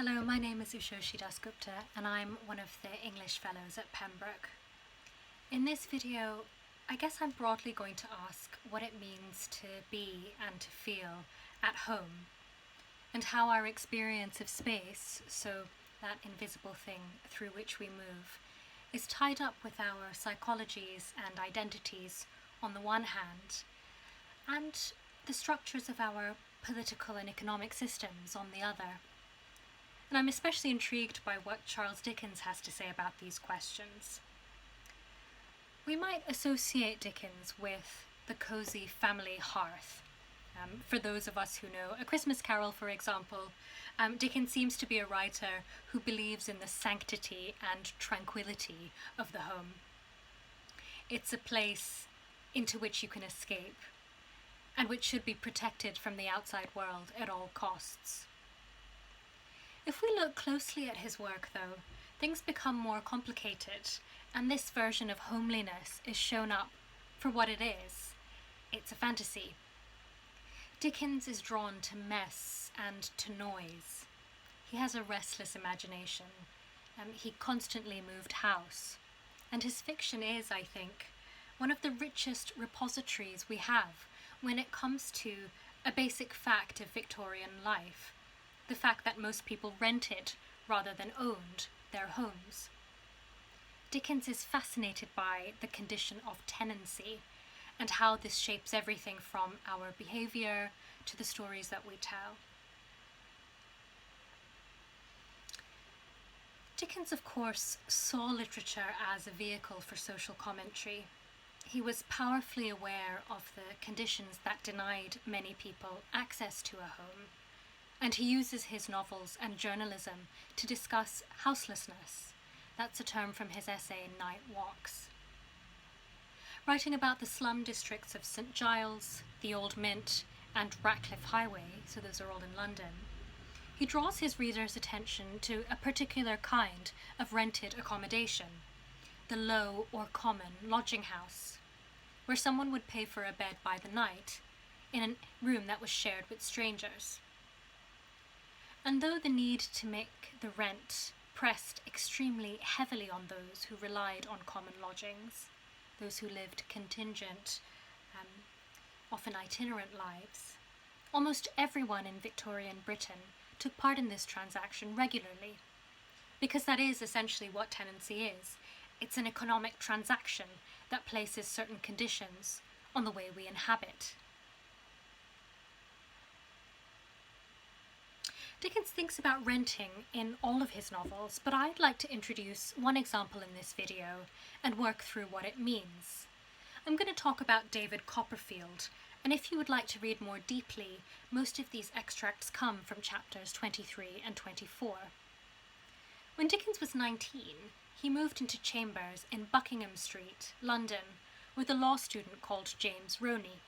Hello, my name is Ushashi Dasgupta and I'm one of the English Fellows at Pembroke. In this video, I guess I'm broadly going to ask what it means to be and to feel at home, and how our experience of space, so that invisible thing through which we move, is tied up with our psychologies and identities on the one hand, and the structures of our political and economic systems on the other. And I'm especially intrigued by what Charles Dickens has to say about these questions. We might associate Dickens with the cosy family hearth. For those of us who know A Christmas Carol, for example, Dickens seems to be a writer who believes in the sanctity and tranquility of the home. It's a place into which you can escape, and which should be protected from the outside world at all costs. If we look closely at his work, though, things become more complicated, and this version of Homeliness is shown up for what it is. It's a fantasy. Dickens is drawn to mess and to noise. He has a restless imagination. He constantly moved house. And his fiction is, I think, one of the richest repositories we have when it comes to a basic fact of Victorian life. The fact that most people rented rather than owned their homes. Dickens is fascinated by the condition of tenancy and how this shapes everything from our behaviour to the stories that we tell. Dickens, of course, saw literature as a vehicle for social commentary. He was powerfully aware of the conditions that denied many people access to a home. And he uses his novels and journalism to discuss houselessness. That's a term from his essay Night Walks. Writing about the slum districts of St Giles, the Old Mint, and Ratcliffe Highway, so those are all in London, he draws his readers' attention to a particular kind of rented accommodation, the low or common lodging house, where someone would pay for a bed by the night in a room that was shared with strangers. And though the need to make the rent pressed extremely heavily on those who relied on common lodgings, those who lived contingent, often itinerant lives, almost everyone in Victorian Britain took part in this transaction regularly, because that is essentially what tenancy is. It's an economic transaction that places certain conditions on the way we inhabit. Dickens thinks about renting in all of his novels, but I'd like to introduce one example in this video and work through what it means. I'm going to talk about David Copperfield, and if you would like to read more deeply, most of these extracts come from chapters 23 and 24. When Dickens was 19, he moved into chambers in Buckingham Street, London, with a law student called James Roney.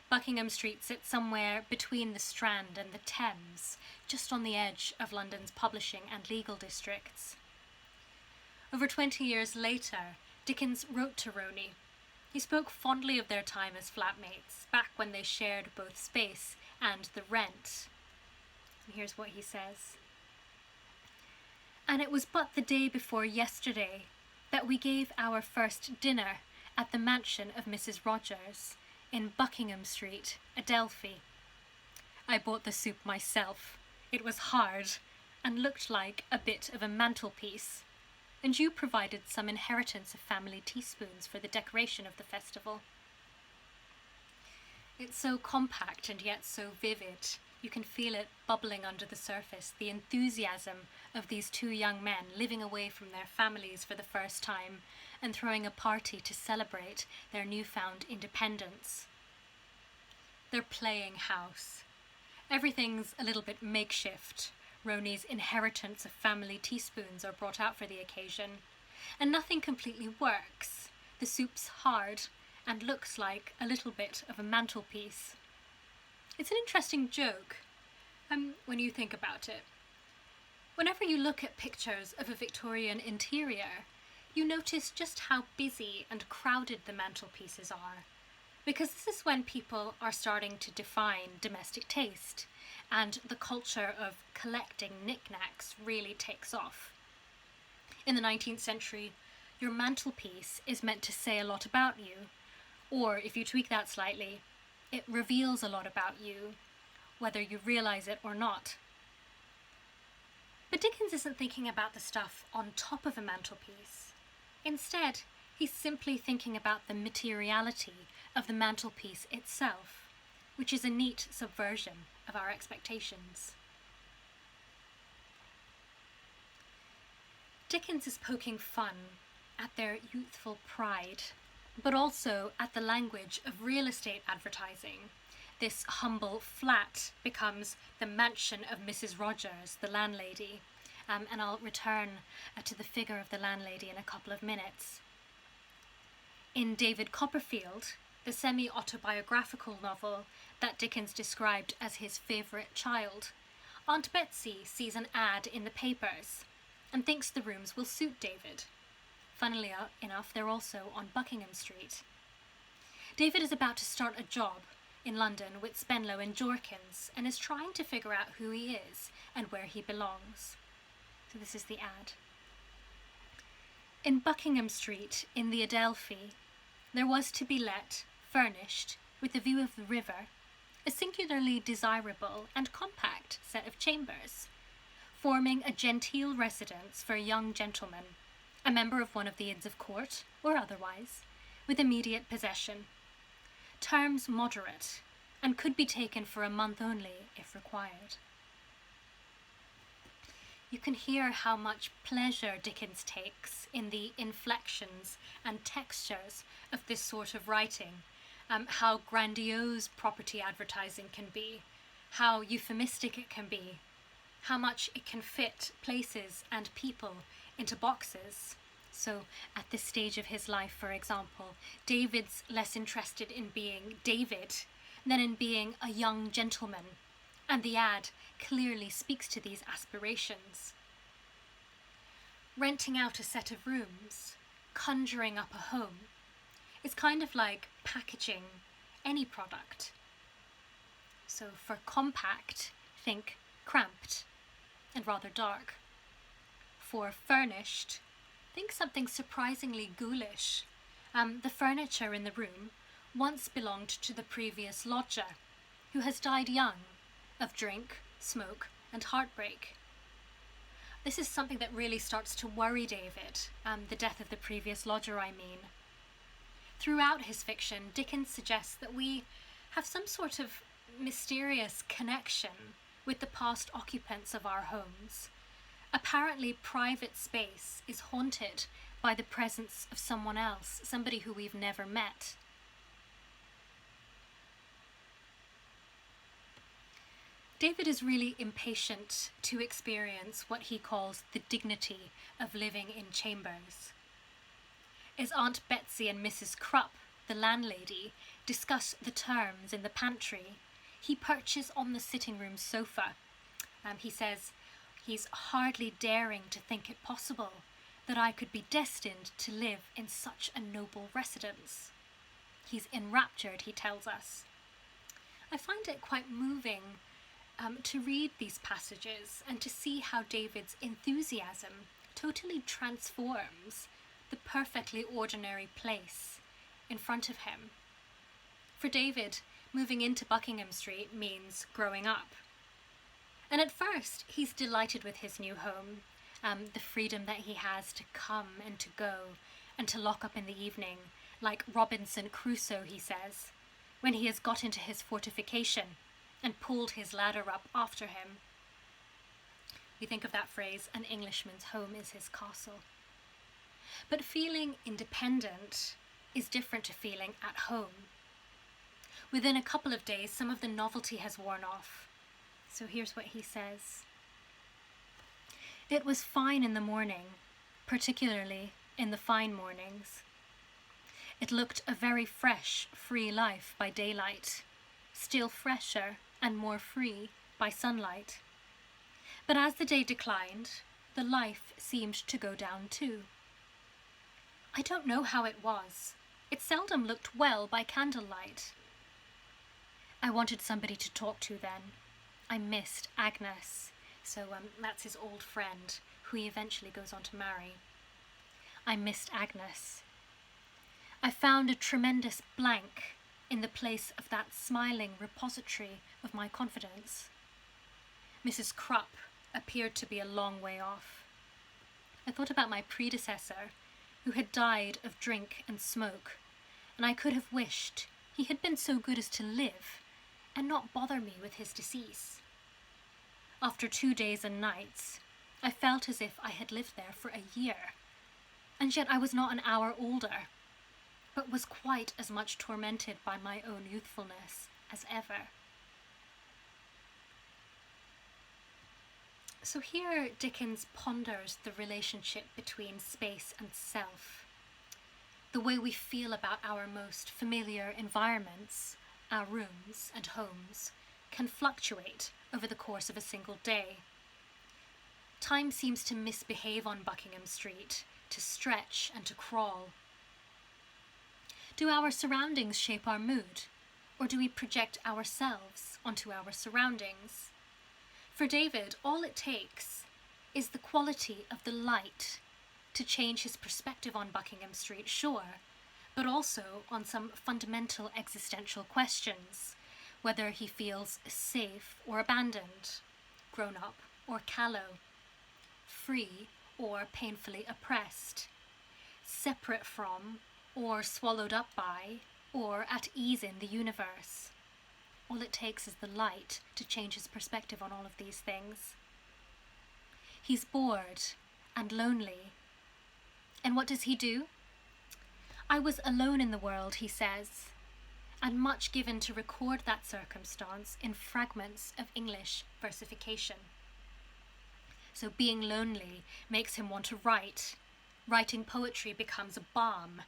Buckingham Street sits somewhere between the Strand and the Thames, just on the edge of London's publishing and legal districts. Over 20 years later, Dickens wrote to Roney. He spoke fondly of their time as flatmates, back when they shared both space and the rent. And here's what he says. "And it was but the day before yesterday that we gave our first dinner at the mansion of Mrs. Rogers, in Buckingham Street, Adelphi. I bought the soup myself. It was hard, and looked like a bit of a mantelpiece, and you provided some inheritance of family teaspoons for the decoration of the festival." It's so compact and yet so vivid. You can feel it bubbling under the surface, the enthusiasm of these two young men living away from their families for the first time and throwing a party to celebrate their newfound independence. They're playing house. Everything's a little bit makeshift. Roney's inheritance of family teaspoons are brought out for the occasion, and nothing completely works. The soup's hard and looks like a little bit of a mantelpiece. It's an interesting joke, when you think about it. Whenever you look at pictures of a Victorian interior, you notice just how busy and crowded the mantelpieces are, because this is when people are starting to define domestic taste, and the culture of collecting knickknacks really takes off. In the 19th century, your mantelpiece is meant to say a lot about you, or if you tweak that slightly, it reveals a lot about you, whether you realize it or not. But Dickens isn't thinking about the stuff on top of a mantelpiece. Instead, he's simply thinking about the materiality of the mantelpiece itself, which is a neat subversion of our expectations. Dickens is poking fun at their youthful pride, but also at the language of real estate advertising. This humble flat becomes the mansion of Mrs. Rogers, the landlady, and I'll return to the figure of the landlady in a couple of minutes. In David Copperfield, the semi-autobiographical novel that Dickens described as his favourite child, Aunt Betsey sees an ad in the papers and thinks the rooms will suit David. Funnily enough, they're also on Buckingham Street. David is about to start a job in London with Spenlow and Jorkins and is trying to figure out who he is and where he belongs. So this is the ad. In Buckingham Street, in the Adelphi, there was to be let, furnished, with a view of the river, a singularly desirable and compact set of chambers, forming a genteel residence for a young gentleman, a member of one of the Inns of Court, or otherwise, with immediate possession. Terms moderate, and could be taken for a month only, if required. You can hear how much pleasure Dickens takes in the inflections and textures of this sort of writing, how grandiose property advertising can be, how euphemistic it can be, how much it can fit places and people into boxes. So at this stage of his life, for example, David's less interested in being David than in being a young gentleman, and the ad clearly speaks to these aspirations. Renting out a set of rooms, conjuring up a home, is kind of like packaging any product. So for compact, think cramped and rather dark. For furnished, think something surprisingly ghoulish. The furniture in the room once belonged to the previous lodger, who has died young, of drink, smoke, and heartbreak. This is something that really starts to worry David, the death of the previous lodger, I mean. Throughout his fiction, Dickens suggests that we have some sort of mysterious connection with the past occupants of our homes. Apparently, private space is haunted by the presence of someone else, somebody who we've never met. David is really impatient to experience what he calls the dignity of living in chambers. As Aunt Betsey and Mrs. Crupp, the landlady, discuss the terms in the pantry, he perches on the sitting room sofa. He says, "He's hardly daring to think it possible that I could be destined to live in such a noble residence." He's enraptured, he tells us. I find it quite moving to read these passages and to see how David's enthusiasm totally transforms the perfectly ordinary place in front of him. For David, moving into Buckingham Street means growing up. And at first, he's delighted with his new home, the freedom that he has to come and to go and to lock up in the evening, like Robinson Crusoe, he says, when he has got into his fortification and pulled his ladder up after him. We think of that phrase, "An Englishman's home is his castle." But feeling independent is different to feeling at home. Within a couple of days, some of the novelty has worn off. So here's what he says. "It was fine in the morning, particularly in the fine mornings. It looked a very fresh, free life by daylight, still fresher and more free by sunlight. But as the day declined, the life seemed to go down too. I don't know how it was. It seldom looked well by candlelight. I wanted somebody to talk to then. I missed Agnes. So that's his old friend, who he eventually goes on to marry. I missed Agnes. I found a tremendous blank in the place of that smiling repository of my confidence. Mrs. Krupp appeared to be a long way off. I thought about my predecessor, who had died of drink and smoke, and I could have wished he had been so good as to live and not bother me with his decease. After 2 days and nights, I felt as if I had lived there for a year, and yet I was not an hour older, but was quite as much tormented by my own youthfulness as ever. So here Dickens ponders the relationship between space and self, the way we feel about our most familiar environments, our rooms and homes, can fluctuate over the course of a single day. Time seems to misbehave on Buckingham Street, to stretch and to crawl. Do our surroundings shape our mood, or do we project ourselves onto our surroundings? For David, all it takes is the quality of the light to change his perspective on Buckingham Street, sure, but also on some fundamental existential questions, whether he feels safe or abandoned, grown up or callow, free or painfully oppressed, separate from or swallowed up by or at ease in the universe. All it takes is the light to change his perspective on all of these things. He's bored and lonely. And what does he do? I was alone in the world, he says, and much given to record that circumstance in fragments of English versification. So being lonely makes him want to write. Writing poetry becomes a balm.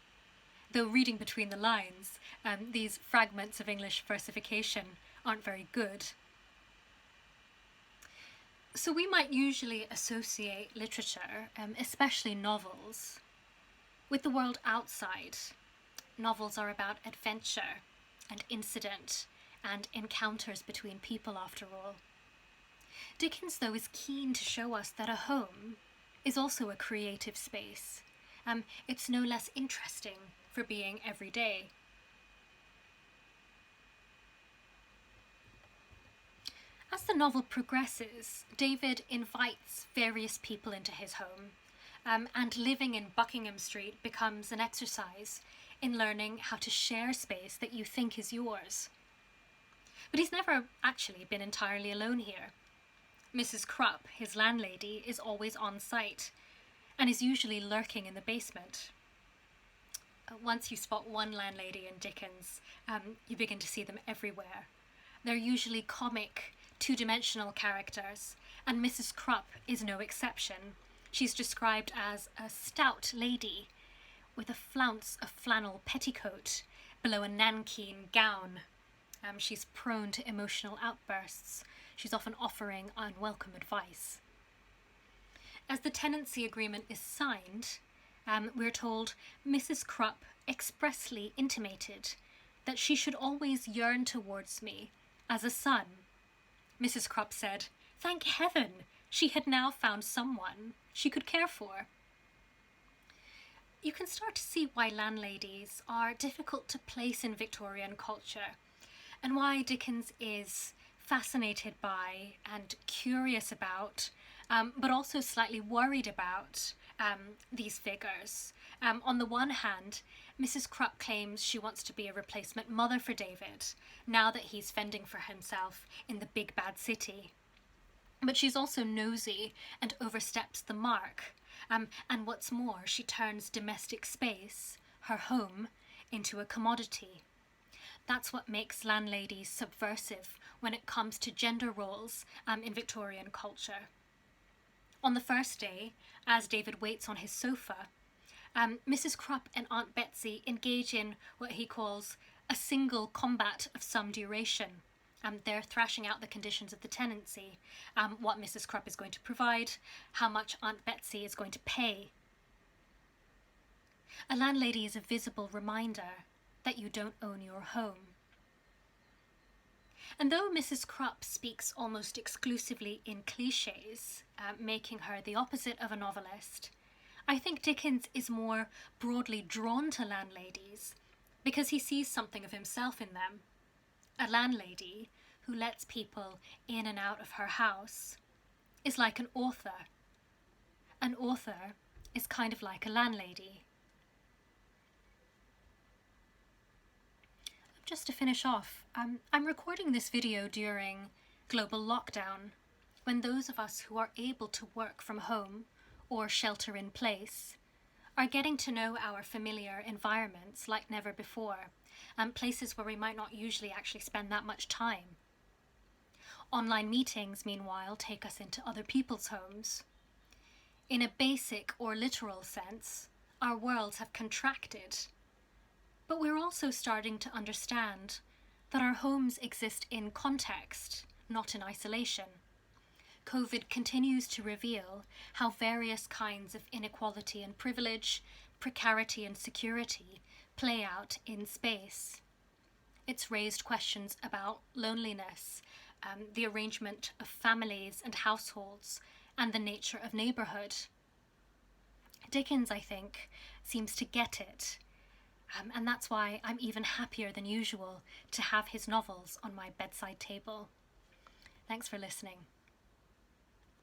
Though reading between the lines, these fragments of English versification aren't very good. So we might usually associate literature, especially novels, with the world outside. Novels are about adventure and incident and encounters between people, after all. Dickens, though, is keen to show us that a home is also a creative space. It's no less interesting for being everyday. As the novel progresses, David invites various people into his home, and living in Buckingham Street becomes an exercise in learning how to share space that you think is yours. But he's never actually been entirely alone here. Mrs. Krupp, his landlady, is always on site and is usually lurking in the basement. Once you spot one landlady in Dickens, you begin to see them everywhere. They're usually comic, two-dimensional characters, and Mrs. Krupp is no exception. She's described as a stout lady with a flounce of flannel petticoat below a nankeen gown. She's prone to emotional outbursts. She's often offering unwelcome advice. As the tenancy agreement is signed, we're told Mrs. Krupp expressly intimated that she should always yearn towards me as a son. Mrs. Krupp said, thank heaven she had now found someone she could care for. You can start to see why landladies are difficult to place in Victorian culture, and why Dickens is fascinated by and curious about, but also slightly worried about these figures. On the one hand, Mrs. Krupp claims she wants to be a replacement mother for David, now that he's fending for himself in the big bad city. But she's also nosy and oversteps the mark. And what's more, she turns domestic space, her home, into a commodity. That's what makes landladies subversive when it comes to gender roles in Victorian culture. On the first day, as David waits on his sofa, Mrs. Krupp and Aunt Betsey engage in what he calls a single combat of some duration. They're thrashing out the conditions of the tenancy, what Mrs. Krupp is going to provide, how much Aunt Betsey is going to pay. A landlady is a visible reminder that you don't own your home. And though Mrs. Krupp speaks almost exclusively in cliches, making her the opposite of a novelist, I think Dickens is more broadly drawn to landladies because he sees something of himself in them. A landlady who lets people in and out of her house is like an author. An author is kind of like a landlady. Just to finish off, I'm recording this video during global lockdown, when those of us who are able to work from home or shelter in place are getting to know our familiar environments like never before, places where we might not usually actually spend that much time. Online meetings, meanwhile, take us into other people's homes. In a basic or literal sense, our worlds have contracted. But we're also starting to understand that our homes exist in context, not in isolation. COVID continues to reveal how various kinds of inequality and privilege, precarity and security play out in space. It's raised questions about loneliness, the arrangement of families and households, and the nature of neighbourhood. Dickens, I think, seems to get it. And that's why I'm even happier than usual to have his novels on my bedside table. Thanks for listening.